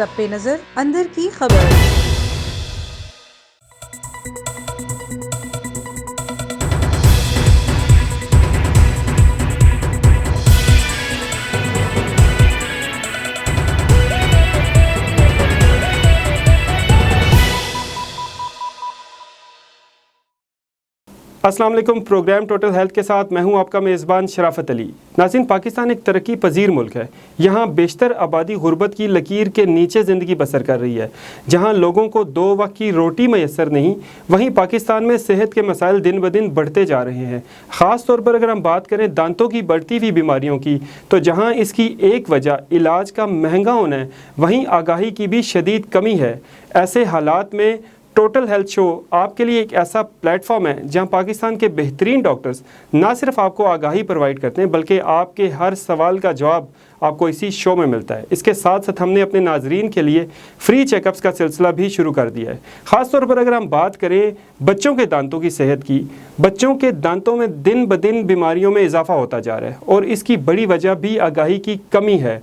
سب پہ نظر اندر کی خبر۔ السلام علیکم، پروگرام ٹوٹل ہیلتھ کے ساتھ میں ہوں آپ کا میزبان شرافت علی۔ ناظرین، پاکستان ایک ترقی پذیر ملک ہے۔ یہاں بیشتر آبادی غربت کی لکیر کے نیچے زندگی بسر کر رہی ہے۔ جہاں لوگوں کو 2 وقت کی روٹی میسر نہیں، وہیں پاکستان میں صحت کے مسائل دن بدن بڑھتے جا رہے ہیں۔ خاص طور پر اگر ہم بات کریں دانتوں کی بڑھتی ہوئی بیماریوں کی، تو جہاں اس کی ایک وجہ علاج کا مہنگا ہونا ہے، وہیں آگاہی کی بھی شدید کمی ہے۔ ایسے حالات میں ٹوٹل ہیلتھ شو آپ کے لیے ایک ایسا پلیٹ فارم ہے جہاں پاکستان کے بہترین ڈاکٹرز نہ صرف آپ کو آگاہی پرووائڈ کرتے ہیں، بلکہ آپ کے ہر سوال کا جواب آپ کو اسی شو میں ملتا ہے۔ اس کے ساتھ ساتھ ہم نے اپنے ناظرین کے لیے فری چیک اپس کا سلسلہ بھی شروع کر دیا ہے۔ خاص طور پر اگر ہم بات کریں بچوں کے دانتوں کی صحت کی، بچوں کے دانتوں میں دن بدن بیماریوں میں اضافہ ہوتا جا رہا ہے، اور اس کی بڑی وجہ بھی آگاہی کی کمی ہے۔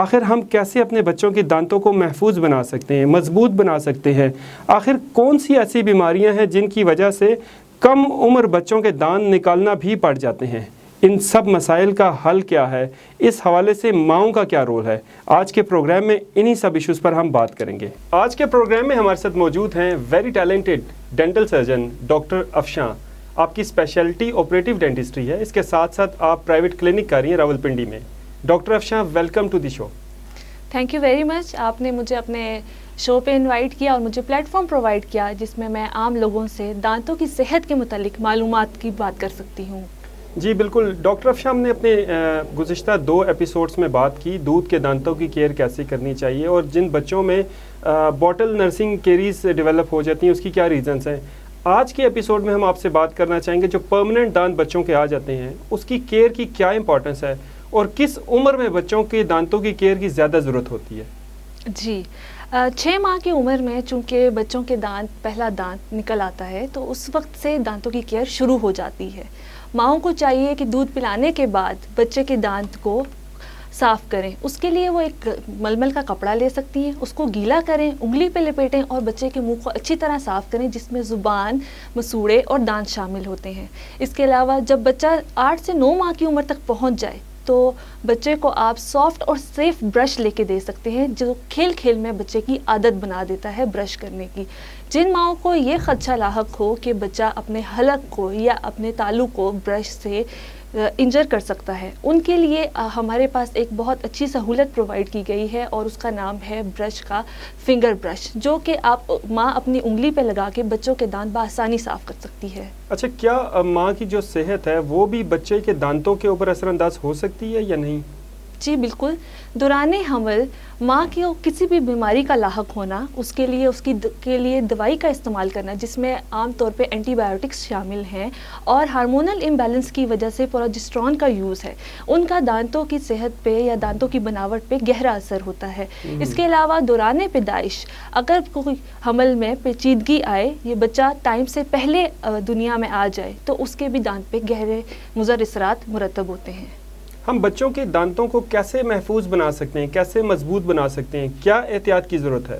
آخر ہم کیسے اپنے بچوں کے دانتوں کو محفوظ بنا سکتے ہیں، مضبوط بنا سکتے ہیں؟ آخر کون سی ایسی بیماریاں ہیں جن کی وجہ سے کم عمر بچوں کے دانت نکالنا بھی پڑ جاتے ہیں؟ ان سب مسائل کا حل کیا ہے؟ اس حوالے سے ماؤں کا کیا رول ہے؟ آج کے پروگرام میں انہی سب ایشوز پر ہم بات کریں گے۔ آج کے پروگرام میں ہمارے ساتھ موجود ہیں very talented dental surgeon doctor Afshan. آپ کی اسپیشلٹی آپریٹو ڈینٹسٹری ہے، اس کے ساتھ ساتھ آپ پرائیویٹ کلینک کر رہی ہیں راولپنڈی میں۔ Doctor Afshan, welcome to the show. Thank you very much, آپ نے مجھے اپنے شو پہ انوائٹ کیا اور مجھے پلیٹ فارم پرووائڈ کیا جس میں عام لوگوں سے دانتوں کی صحت کے متعلق معلومات کی بات کر سکتی ہوں۔ جی بالکل ڈاکٹر افشاں، ہم نے اپنے گزشتہ 2 ایپیسوڈز میں بات کی دودھ کے دانتوں کی کیئر کیسے کرنی چاہیے، اور جن بچوں میں بوٹل نرسنگ کیریز ڈیولپ ہو جاتی ہیں اس کی کیا ریزنز ہیں۔ آج کے ایپیسوڈ میں ہم آپ سے بات کرنا چاہیں گے جو پرماننٹ دانت بچوں کے آ جاتے ہیں اس کی کیئر کی کیا امپورٹنس ہے، اور کس عمر میں بچوں کے دانتوں کی کیئر کی زیادہ ضرورت ہوتی ہے۔ جی 6 ماہ کی عمر میں چونکہ بچوں کے پہلا دانت نکل آتا ہے، تو اس وقت سے دانتوں کی کیئر شروع ہو جاتی ہے۔ ماؤں کو چاہیے کہ دودھ پلانے کے بعد بچے کے دانت کو صاف کریں۔ اس کے لیے وہ ایک ململ کا کپڑا لے سکتی ہیں، اس کو گیلا کریں، انگلی پہ لپیٹیں اور بچے کے منہ کو اچھی طرح صاف کریں، جس میں زبان، مسوڑے اور دانت شامل ہوتے ہیں۔ اس کے علاوہ جب بچہ 8 سے 9 ماہ کی عمر تک پہنچ جائے تو بچے کو آپ سافٹ اور سیف برش لے کے دے سکتے ہیں، جو کھیل کھیل میں بچے کی عادت بنا دیتا ہے برش کرنے کی۔ جن ماؤں کو یہ خدشہ لاحق ہو کہ بچہ اپنے حلق کو یا اپنے تالو کو برش سے انجر کر سکتا ہے، ان کے لیے ہمارے پاس ایک بہت اچھی سہولت پرووائڈ کی گئی ہے، اور اس کا نام ہے برش کا فنگر برش، جو کہ ماں اپنی انگلی پہ لگا کے بچوں کے دانت بآسانی صاف کر سکتی ہے۔ اچھا، کیا ماں کی جو صحت ہے وہ بھی بچے کے دانتوں کے اوپر اثر انداز ہو سکتی ہے یا نہیں؟ جی بالکل، دوران حمل ماں کی کسی بھی بیماری کا لاحق ہونا، اس کے لیے دوائی کا استعمال کرنا، جس میں عام طور پہ اینٹی بایوٹکس شامل ہیں، اور ہارمونل امبیلنس کی وجہ سے پروجسٹرون کا یوز ہے، ان کا دانتوں کی صحت پہ یا دانتوں کی بناوٹ پہ گہرا اثر ہوتا ہے۔ اس کے علاوہ دوران پیدائش اگر کوئی حمل میں پیچیدگی آئے، یہ بچہ ٹائم سے پہلے دنیا میں آ جائے، تو اس کے بھی دانت پہ گہرے مضر اثرات مرتب ہوتے ہیں۔ ہم بچوں کے دانتوں کو کیسے محفوظ بنا سکتے ہیں، کیسے مضبوط بنا سکتے ہیں، کیا احتیاط کی ضرورت ہے؟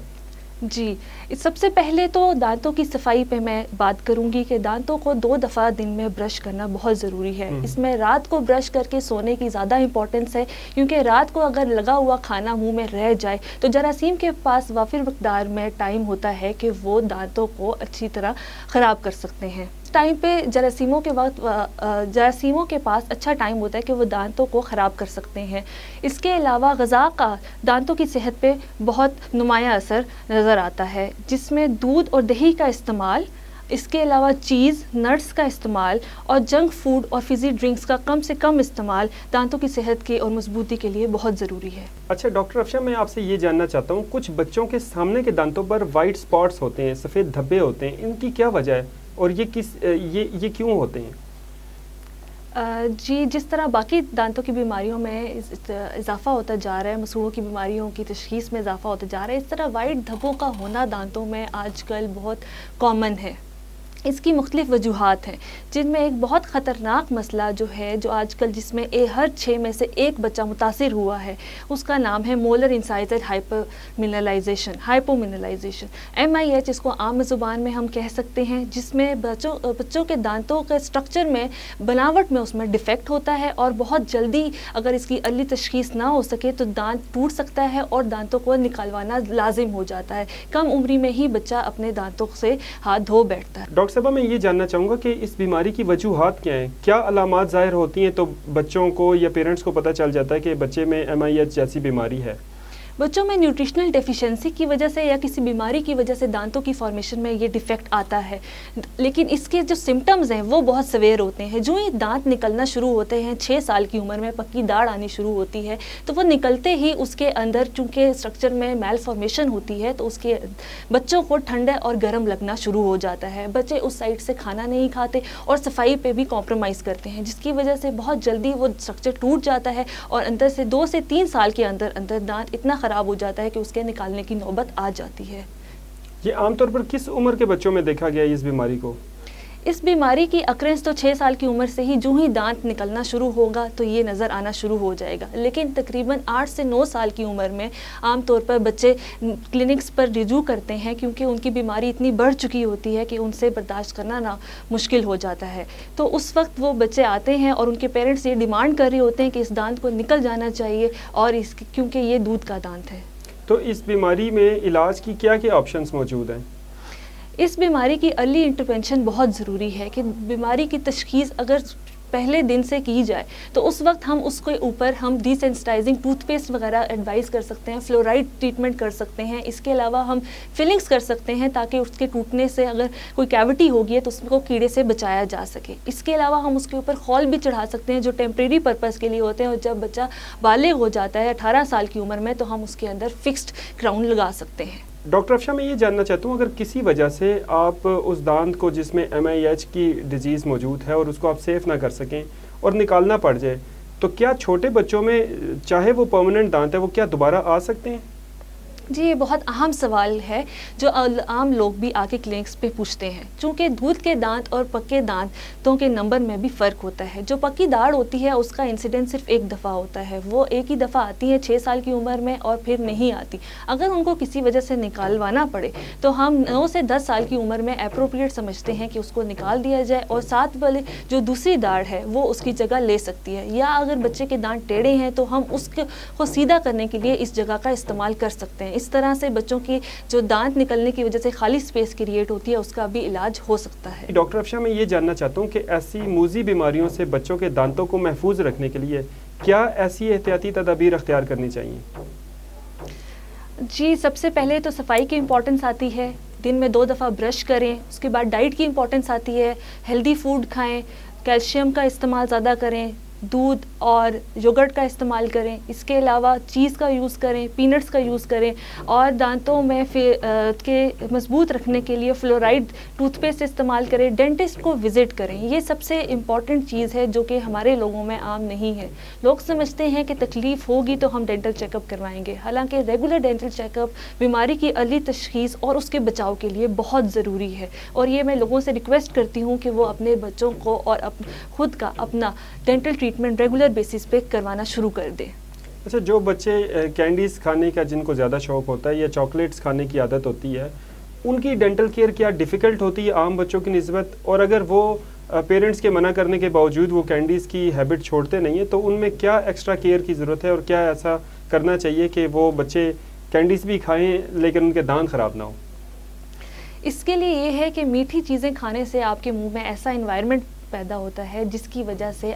جی، سب سے پہلے تو دانتوں کی صفائی پہ میں بات کروں گی کہ دانتوں کو 2 دفعہ دن میں برش کرنا بہت ضروری ہے۔ اس میں رات کو برش کر کے سونے کی زیادہ امپورٹنس ہے، کیونکہ رات کو اگر لگا ہوا کھانا منہ میں رہ جائے تو جراثیم کے پاس وافر مقدار میں ٹائم ہوتا ہے کہ وہ دانتوں کو اچھی طرح خراب کر سکتے ہیں۔ ٹائم پہ جراثیموں کے پاس اچھا ٹائم ہوتا ہے کہ وہ دانتوں کو خراب کر سکتے ہیں۔ اس کے علاوہ غذا کا دانتوں کی صحت پہ بہت نمایاں اثر نظر آتا ہے، جس میں دودھ اور دہی کا استعمال، اس کے علاوہ چیز، نٹس کا استعمال اور جنک فوڈ اور فزی ڈرنکس کا کم سے کم استعمال دانتوں کی صحت کے اور مضبوطی کے لیے بہت ضروری ہے۔ اچھا ڈاکٹر افشاں، میں آپ سے یہ جاننا چاہتا ہوں، کچھ بچوں کے سامنے کے دانتوں پر وائٹ سپاٹس ہوتے ہیں، سفید دھبے ہوتے ہیں، ان کی کیا وجہ ہے اور یہ کیوں ہوتے ہیں؟ جی، جس طرح باقی دانتوں کی بیماریوں میں اضافہ ہوتا جا رہا ہے، مسوڑوں کی بیماریوں کی تشخیص میں اضافہ ہوتا جا رہا ہے، اس طرح وائٹ دھبوں کا ہونا دانتوں میں آج کل بہت کامن ہے۔ اس کی مختلف وجوہات ہیں، جن میں ایک بہت خطرناک مسئلہ جو ہے، جو آج کل جس میں ہر 6 میں سے ایک بچہ متاثر ہوا ہے، اس کا نام ہے مولر انسائزڈ ہائپومنرلائزیشن MIH، اس کو عام زبان میں ہم کہہ سکتے ہیں، جس میں بچوں کے دانتوں کے اسٹرکچر میں، بناوٹ میں اس میں ڈیفیکٹ ہوتا ہے، اور بہت جلدی اگر اس کی ارلی تشخیص نہ ہو سکے تو دانت ٹوٹ سکتا ہے اور دانتوں کو نکالوانا لازم ہو جاتا ہے۔ کم عمری میں ہی بچہ اپنے دانتوں سے ہاتھ دھو بیٹھتا ہے۔ ڈاکٹر صاحبہ، میں یہ جاننا چاہوں گا کہ اس بیماری کی وجوہات کیا ہیں؟ کیا علامات ظاہر ہوتی ہیں تو بچوں کو یا پیرنٹس کو پتہ چل جاتا ہے کہ بچے میں MIH جیسی بیماری ہے؟ بچوں میں نیوٹریشنل ڈیفیشنسی کی وجہ سے یا کسی بیماری کی وجہ سے دانتوں کی فارمیشن میں یہ ڈیفیکٹ آتا ہے، لیکن اس کے جو سمٹمز ہیں وہ بہت سویر ہوتے ہیں۔ جو ہی دانت نکلنا شروع ہوتے ہیں 6 سال کی عمر میں، پکی داڑھ آنی شروع ہوتی ہے، تو وہ نکلتے ہی اس کے اندر چونکہ اسٹرکچر میں میل فارمیشن ہوتی ہے، تو اس کے بچوں کو ٹھنڈا اور گرم لگنا شروع ہو جاتا ہے۔ بچے اس سائڈ سے کھانا نہیں کھاتے اور صفائی پہ بھی کمپرومائز کرتے ہیں، جس کی وجہ سے بہت جلدی وہ اسٹرکچر ٹوٹ جاتا ہے اور اندر سے 2 سے 3 سال کے اندر دانت اتنا خراب ہو جاتا ہے کہ اس کے نکالنے کی نوبت آ جاتی ہے۔ یہ عام طور پر کس عمر کے بچوں میں دیکھا گیا ہے اس بیماری کو؟ اس بیماری کی اکرنس تو 6 سال کی عمر سے ہی جو ہی دانت نکلنا شروع ہوگا تو یہ نظر آنا شروع ہو جائے گا، لیکن تقریباً 8 سے 9 سال کی عمر میں عام طور پر بچے کلینکس پر رجوع کرتے ہیں، کیونکہ ان کی بیماری اتنی بڑھ چکی ہوتی ہے کہ ان سے برداشت کرنا مشکل ہو جاتا ہے۔ تو اس وقت وہ بچے آتے ہیں اور ان کے پیرنٹس یہ ڈیمانڈ کر رہے ہوتے ہیں کہ اس دانت کو نکل جانا چاہیے، اور کیونکہ یہ دودھ کا دانت ہے۔ تو اس بیماری میں علاج کی کیا کیا آپشنز موجود ہیں؟ اس بیماری کی ارلی انٹرونشن بہت ضروری ہے کہ بیماری کی تشخیص اگر پہلے دن سے کی جائے تو اس وقت ہم اس کے اوپر ڈی سینسٹائزنگ ٹوتھ پیسٹ وغیرہ ایڈوائز کر سکتے ہیں، فلورائڈ ٹریٹمنٹ کر سکتے ہیں۔ اس کے علاوہ ہم فلنگس کر سکتے ہیں تاکہ اس کے ٹوٹنے سے اگر کوئی کیوٹی ہوگی ہے تو اس کو کیڑے سے بچایا جا سکے۔ اس کے علاوہ ہم اس کے اوپر خول بھی چڑھا سکتے ہیں جو ٹیمپریری پرپز کے لیے ہوتے ہیں، اور جب بچہ بالغ ہو جاتا ہے 18 سال کی عمر میں تو ہم اس کے اندر فکسڈ کراؤن لگا سکتے ہیں۔ ڈاکٹر افشاں، میں یہ جاننا چاہتا ہوں، اگر کسی وجہ سے آپ اس دانت کو جس میں MIH کی ڈیزیز موجود ہے اور اس کو آپ سیف نہ کر سکیں اور نکالنا پڑ جائے، تو کیا چھوٹے بچوں میں چاہے وہ پرماننٹ دانت ہے وہ کیا دوبارہ آ سکتے ہیں؟ جی، یہ بہت اہم سوال ہے جو عام لوگ بھی آ کے کلینکس پہ پوچھتے ہیں، چونکہ دودھ کے دانت اور پکے دانتوں کے نمبر میں بھی فرق ہوتا ہے۔ جو پکی داڑھ ہوتی ہے اس کا انسیڈنٹ صرف ایک دفعہ ہوتا ہے، وہ ایک ہی دفعہ آتی ہے 6 سال کی عمر میں اور پھر نہیں آتی۔ اگر ان کو کسی وجہ سے نکالوانا پڑے تو ہم 9 سے 10 سال کی عمر میں اپروپریٹ سمجھتے ہیں کہ اس کو نکال دیا جائے، اور ساتھ والے جو دوسری داڑھ ہے وہ اس کی جگہ لے سکتی ہے، یا اگر بچے کے دانت ٹیڑھے ہیں تو ہم اس کو سیدھا کرنے کے لیے اس جگہ کا استعمال کر سکتے ہیں۔ اس طرح سے بچوں کی جو دانت نکلنے کی وجہ سے خالی اسپیس کریٹ ہوتی ہے اس کا بھی علاج ہو سکتا ہے۔ ڈاکٹر افشاں، میں یہ جاننا چاہتا ہوں کہ ایسی موذی بیماریوں سے بچوں کے دانتوں کو محفوظ رکھنے کے لیے کیا ایسی احتیاطی تدابیر اختیار کرنی چاہیے؟ جی، سب سے پہلے تو صفائی کی امپورٹنس آتی ہے، دن میں 2 دفعہ برش کریں۔ اس کے بعد ڈائٹ کی امپورٹنس آتی ہے، ہیلدی فوڈ کھائیں، کیلشیم کا استعمال زیادہ کریں، دودھ اور یوگرٹ کا استعمال کریں۔ اس کے علاوہ چیز کا یوز کریں، پینٹس کا یوز کریں، اور دانتوں میں کے مضبوط رکھنے کے لیے فلورائڈ ٹوتھ پیسٹ استعمال کریں، ڈینٹسٹ کو وزٹ کریں۔ یہ سب سے امپورٹنٹ چیز ہے جو کہ ہمارے لوگوں میں عام نہیں ہے۔ لوگ سمجھتے ہیں کہ تکلیف ہوگی تو ہم ڈینٹل چیک اپ کروائیں گے، حالانکہ ریگولر ڈینٹل چیک اپ بیماری کی ارلی تشخیص اور اس کے بچاؤ کے لیے بہت ضروری ہے، اور یہ میں لوگوں سے ریکویسٹ کرتی ہوں کہ وہ اپنے بچوں کو اور خود کا اپنا ڈینٹل ٹریٹمنٹ ریگولر بیسس پہ کروانا شروع کر دیں۔ اچھا، جو بچے کینڈیز کھانے کا جن کو زیادہ شوق ہوتا ہے یا چاکلیٹس کھانے کی عادت ہوتی ہے، ان کی ڈینٹل کیئر کیا ڈیفیکلٹ ہوتی ہے عام بچوں کی نسبت؟ اور اگر وہ پیرنٹس کے منع کرنے کے باوجود وہ کینڈیز کی ہیبٹ چھوڑتے نہیں ہیں تو ان میں کیا ایکسٹرا کیئر کی ضرورت ہے، اور کیا ایسا کرنا چاہیے کہ وہ بچے کینڈیز بھی کھائیں لیکن ان کے دانت خراب نہ ہوں؟ اس کے لیے یہ ہے کہ میٹھی چیزیں کھانے سے آپ کے منہ میں ایسا انوائرمنٹ پیدا ہوتا ہے جس کی وجہ سے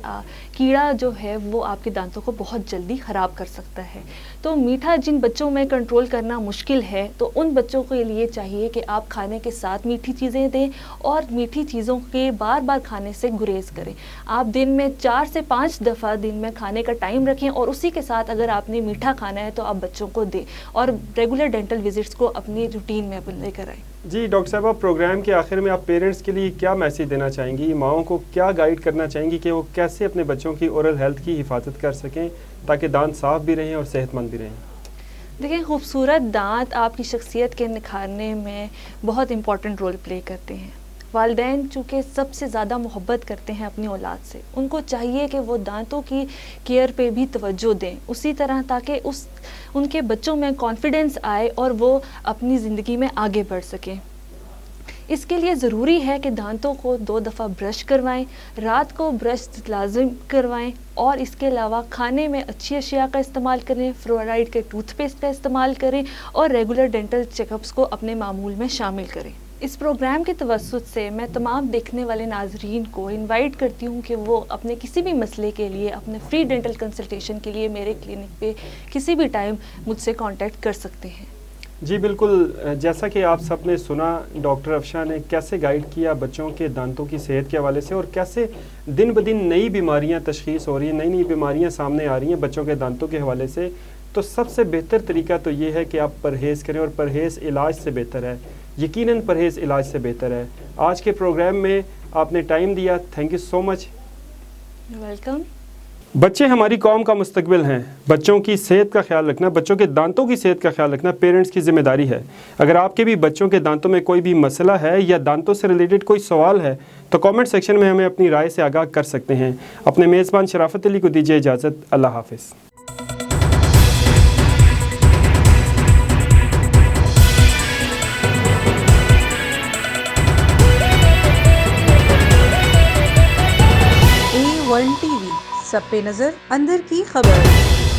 کیڑا جو ہے وہ آپ کے دانتوں کو بہت جلدی خراب کر سکتا ہے۔ تو میٹھا جن بچوں میں کنٹرول کرنا مشکل ہے تو ان بچوں کے لیے چاہیے کہ آپ کھانے کے ساتھ میٹھی چیزیں دیں، اور میٹھی چیزوں کے بار بار کھانے سے گریز کریں۔ آپ دن میں 4 سے 5 دفعہ دن میں کھانے کا ٹائم رکھیں، اور اسی کے ساتھ اگر آپ نے میٹھا کھانا ہے تو آپ بچوں کو دیں، اور ریگولر ڈینٹل وزٹس کو اپنی روٹین میں لے کر آئیں۔ جی ڈاکٹر صاحبہ، پروگرام کے آخر میں آپ پیرنٹس کے لیے کیا میسیج دینا چاہیں گی؟ ماؤں کو کیا گائیڈ کرنا چاہیں گی کہ وہ کیسے اپنے بچوں کی اورل ہیلتھ کی حفاظت کر سکیں تاکہ دانت صاف بھی رہیں اور صحت مند بھی رہیں؟ دیکھیں، خوبصورت دانت آپ کی شخصیت کے نکھارنے میں بہت امپورٹنٹ رول پلے کرتے ہیں، والدین چونکہ سب سے زیادہ محبت کرتے ہیں اپنی اولاد سے، ان کو چاہیے کہ وہ دانتوں کی کیئر پہ بھی توجہ دیں اسی طرح، تاکہ ان کے بچوں میں کانفیڈنس آئے اور وہ اپنی زندگی میں آگے بڑھ سکیں۔ اس کے لیے ضروری ہے کہ دانتوں کو 2 دفعہ برش کروائیں، رات کو برش لازم کروائیں، اور اس کے علاوہ کھانے میں اچھی اشیاء کا استعمال کریں، فلورائڈ کے ٹوتھ پیسٹ کا استعمال کریں، اور ریگولر ڈینٹل چیک اپس کو اپنے معمول میں شامل کریں۔ اس پروگرام کے توسط سے میں تمام دیکھنے والے ناظرین کو انوائٹ کرتی ہوں کہ وہ اپنے کسی بھی مسئلے کے لیے، اپنے فری ڈینٹل کنسلٹیشن کے لیے میرے کلینک پہ کسی بھی ٹائم مجھ سے کانٹیکٹ کر سکتے ہیں۔ جی بالکل، جیسا کہ آپ سب نے سنا ڈاکٹر افشاں نے کیسے گائیڈ کیا بچوں کے دانتوں کی صحت کے حوالے سے، اور کیسے دن بدن نئی بیماریاں تشخیص ہو رہی ہیں، نئی بیماریاں سامنے آ رہی ہیں بچوں کے دانتوں کے حوالے سے۔ تو سب سے بہتر طریقہ تو یہ ہے کہ آپ پرہیز کریں، اور پرہیز علاج سے بہتر ہے، یقیناً پرہیز علاج سے بہتر ہے۔ آج کے پروگرام میں آپ نے ٹائم دیا، thank you so much. Welcome. بچے ہماری قوم کا مستقبل ہیں، بچوں کی صحت کا خیال رکھنا، بچوں کے دانتوں کی صحت کا خیال رکھنا پیرنٹس کی ذمہ داری ہے۔ اگر آپ کے بھی بچوں کے دانتوں میں کوئی بھی مسئلہ ہے یا دانتوں سے ریلیٹڈ کوئی سوال ہے تو کامنٹ سیکشن میں ہمیں اپنی رائے سے آگاہ کر سکتے ہیں۔ اپنے میزبان شرافت علی کو دیجیے اجازت، اللہ حافظ۔ A1 TV، سب پہ نظر، اندر کی خبر۔